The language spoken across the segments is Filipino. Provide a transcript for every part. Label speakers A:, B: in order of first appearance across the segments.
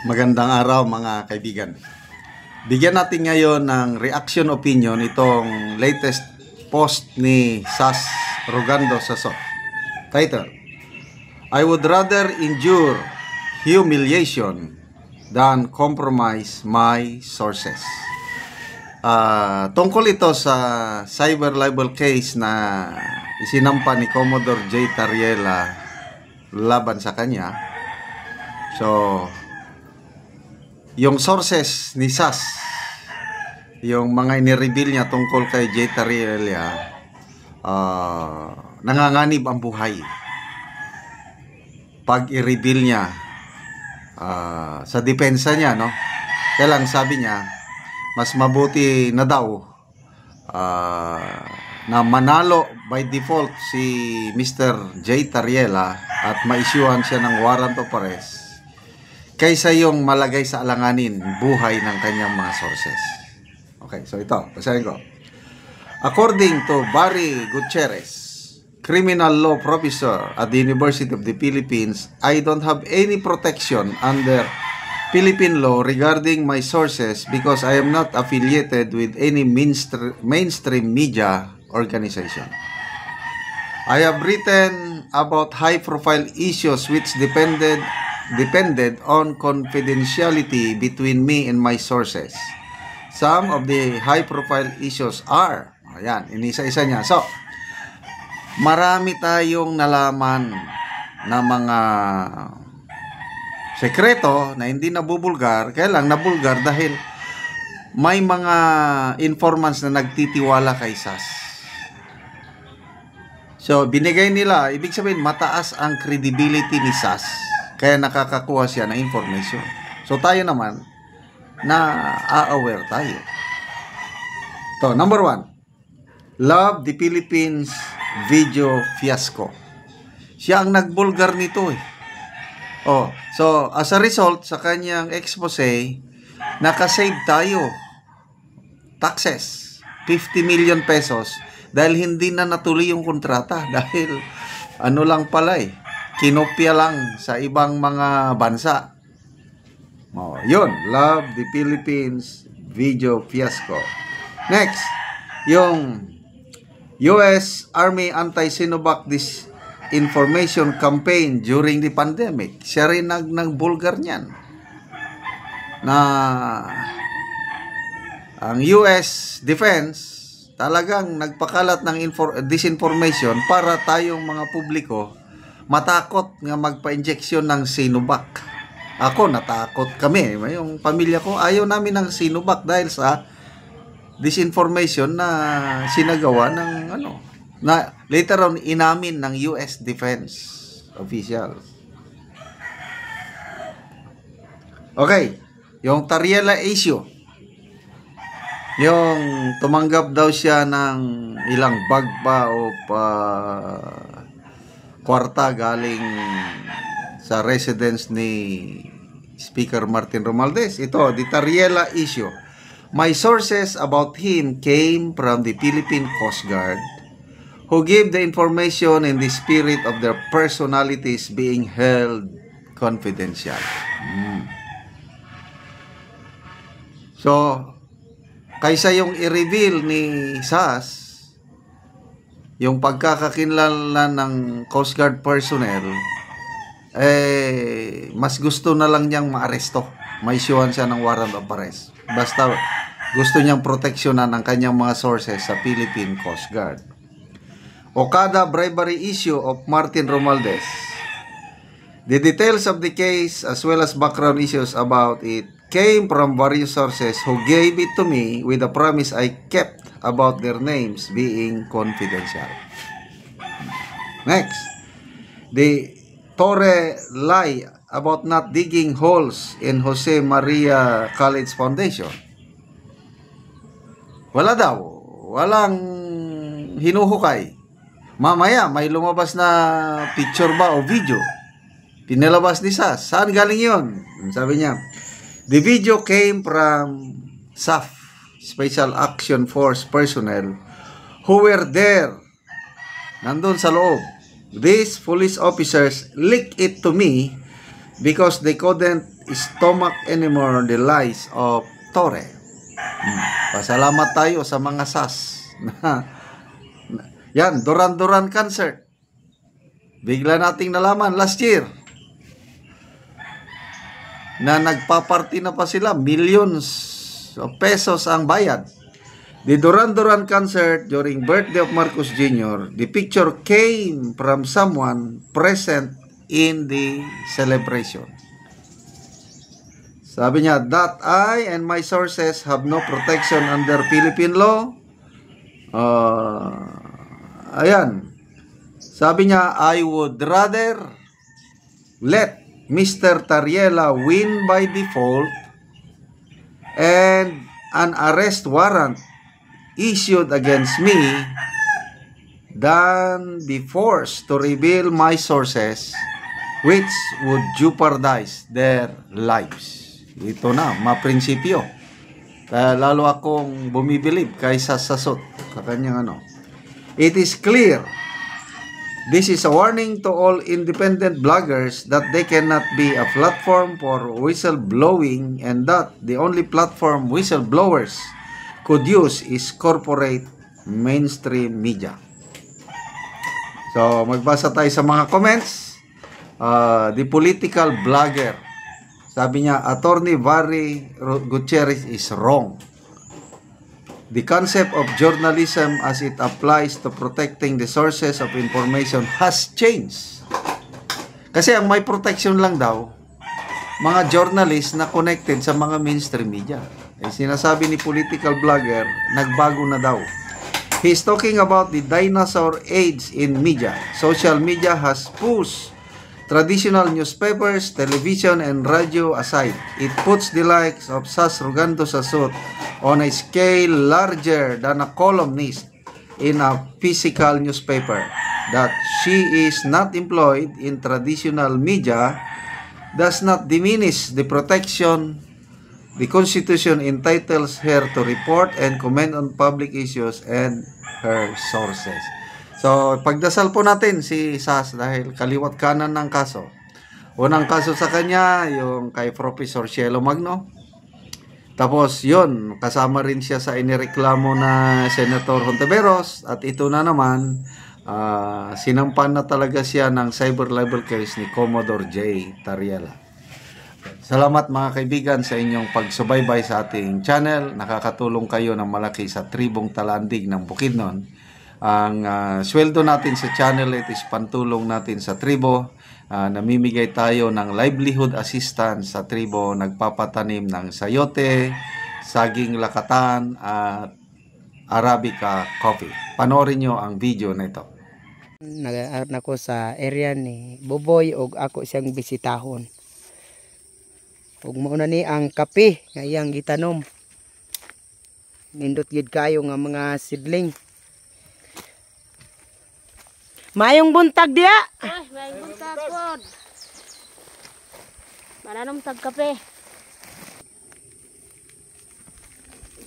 A: Magandang araw mga kaibigan. Bigyan natin ngayon ng reaction opinion itong latest post ni Sas Rogando Saso. Title: I would rather endure humiliation than compromise my sources. Tungkol ito sa cyber libel case na isinampa ni Commodore J. Tariela laban sa kanya. So, yung sources ni SAS, yung mga inireveal niya tungkol kay J. Tariela, nanganganib ang buhay. Pag i-reveal niya sa depensa niya, no? Kaya lang sabi niya, mas mabuti na daw na manalo by default si Mr. J. Tariela at ma-issuehan siya ng warrant of arrest kaysa yung malagay sa alanganin buhay ng kanyang mga sources. Okay, so ito, basahin ko. According to Barry Gutierrez, criminal law professor at the University of the Philippines, I don't have any protection under Philippine law regarding my sources because I am not affiliated with any mainstream media organization. I have written about high-profile issues which depended on confidentiality between me and my sources. Some of the high-profile issues are, ayan, inisa-isa niya. So, marami tayong nalaman na mga sekreto na hindi nabubulgar, kaya lang nabulgar dahil may mga informants na nagtitiwala kay SAS. So, binigay nila, ibig sabihin, mataas ang credibility ni SAS, kaya nakakakuha siya ng information. So, tayo naman, na-aware tayo. To, number 1, Love the Philippines video fiasco. Siya ang nagbulgar nito eh. Oh, so as a result sa kanyang expose, nakasave tayo taxes, 50 million pesos dahil hindi na natuloy yung kontrata dahil ano lang pala eh, kinopya lang sa ibang mga bansa. Oh, yun, Love the Philippines video fiasco. Next, yung US Army Anti-Sinovac Information Campaign during the pandemic. Siya rin nagbulgar niyan. Na ang US Defense talagang nagpakalat ng disinformation para tayong mga publiko matakot nga magpa-injection ng Sinovac. Ako, natakot kami. Yung pamilya ko, ayaw namin ng Sinovac dahil sa disinformation na sinagawa ng na later on inamin ng US Defense official. Okay, yung Tariela issue. Yung tumanggap daw siya ng ilang bag pa o kwarta galing sa residence ni Speaker Martin Romualdez. Ito, the Tariela issue. My sources about him came from the Philippine Coast Guard, who gave the information in the spirit of their personalities being held confidential. So, kaysa yung i-reveal ni SAS, yung pagkakakinlanlan ng Coast Guard personnel, mas gusto na lang niyang maaresto. Ma-issuehan siya ng warrant of arrest. Basta gusto niyang proteksyonan ang kanyang mga sources sa Philippine Coast Guard. Okada bribery issue of Martin Romualdez. The details of the case as well as background issues about it came from various sources who gave it to me with a promise I kept about their names being confidential. Next, the Torre lie about not digging holes in Jose Maria College Foundation. Wala daw, walang hinuhukay. Mamaya, may lumabas na picture ba o video? Pinalabas ni SAS. Saan galing yun? Sabi niya, the video came from SAF, Special Action Force personnel, who were there. Nandun sa loob. These police officers leaked it to me because they couldn't stomach anymore the lies of Torre. Pasalamat tayo sa mga SAS. Yan, Duran Duran concert. Bigla nating nalaman last year na nagpaparty na pa sila, millions of pesos ang bayad. The Duran Duran concert during birthday of Marcos Jr., the picture came from someone present in the celebration. Sabi niya, that I and my sources have no protection under Philippine law. Ayan. Sabi niya, I would rather let Mr. Tariela win by default and an arrest warrant issued against me than be forced to reveal my sources which would jeopardize their lives. Ito na, maprinsipyo. Kaya lalo akong bumibilib kaysa sasot sa kanyang ano. It is clear. This is a warning to all independent bloggers that they cannot be a platform for whistleblowing and that the only platform whistleblowers could use is corporate mainstream media. So, magbasa tayo sa mga comments. The political blogger. Sabi niya, Attorney Barry Gutierrez is wrong. The concept of journalism as it applies to protecting the sources of information has changed. Kasi ang may protection lang daw, mga journalist na connected sa mga mainstream media. Eh, sinasabi ni political blogger, nagbago na daw. He's talking about the dinosaur age in media. Social media has pushed traditional newspapers, television, and radio aside. It puts the likes of Sas Rugando Sasot on a scale larger than a columnist in a physical newspaper. That she is not employed in traditional media does not diminish the protection the Constitution entitles her to report and comment on public issues and her sources. So, pagdasal po natin si Sas dahil kaliwat kanan ng kaso. Unang kaso sa kanya, yung kay Professor Cielo Magno. Tapos, yun, kasama rin siya sa inireklamo na Senator Hontiveros. At ito na naman, sinampan na talaga siya ng cyber libel case ni Commodore J. Tariela. Salamat mga kaibigan sa inyong pagsubaybay sa ating channel. Nakakatulong kayo ng malaki sa tribong Talandig ng Bukidnon. Ang sweldo natin sa channel it is pantulong natin sa tribo. Namimigay tayo ng livelihood assistance sa tribo, nagpapatanim ng sayote, saging lakatan at Arabica coffee. Panoorin nyo ang video na ito.
B: Nag-aaral ako sa area ni Boboy og ako siyang bisitahon. Ug mauna ni ang kape nga iyang gitanom. Nindot gid kayo nga mga sidling. Mayong buntag diya.
C: Ay, mayong buntag pod. Mananom tag kape.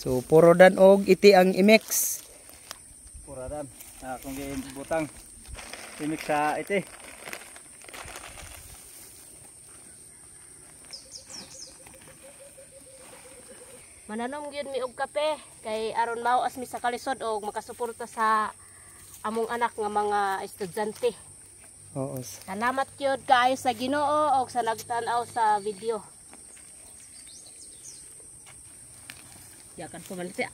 B: So puro dan og iti ang imix.
D: Puro dan. Kung butang imix sa iti.
C: Mananom gyud mi og kape kay aron mawas mi sa kalisod og makasuporta sa among anak nga mga estudyante.
B: Oo.
C: Salamat gyud kaayo sa Ginoo og sa nagtan-aw sa video. Yakan ko man siya.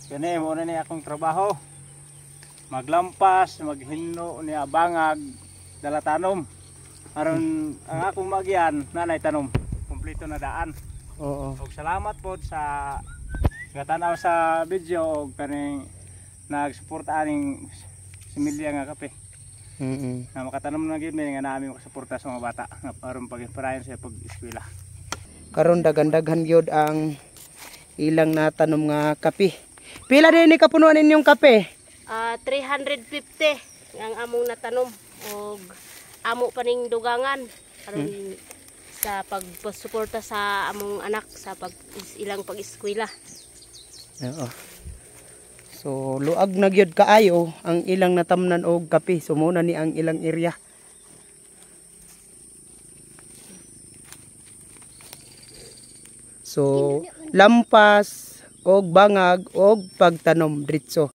D: Kani mo na ni akong trabaho. Maglampas, maghinno ni abangag dalatanom. Aron ang akong magian nanay tanom. Kompleto na daan.
B: Oo.
D: Og salamat pod sa gatanaw sa video og kaning nagsuporta aning similya nga kape. Na makatanom na gyud mi nga naami makasuporta sa mga bata nga aron pag-inspirayan sa pag-eskwela.
B: Karon daghan-daghan gyud ang ilang natanom nga kape. Pila din ni kapunuan ninyong kape?
C: 350 ang among natanom og amo pa ning dugangan aron sa pagsuporta sa among anak sa ilang pag-eskwela.
B: Oo. So luag na gyud kaayo ang ilang natamnan og kape. So mao na ni ang ilang area. So lampas og bangag og pagtanom diretso.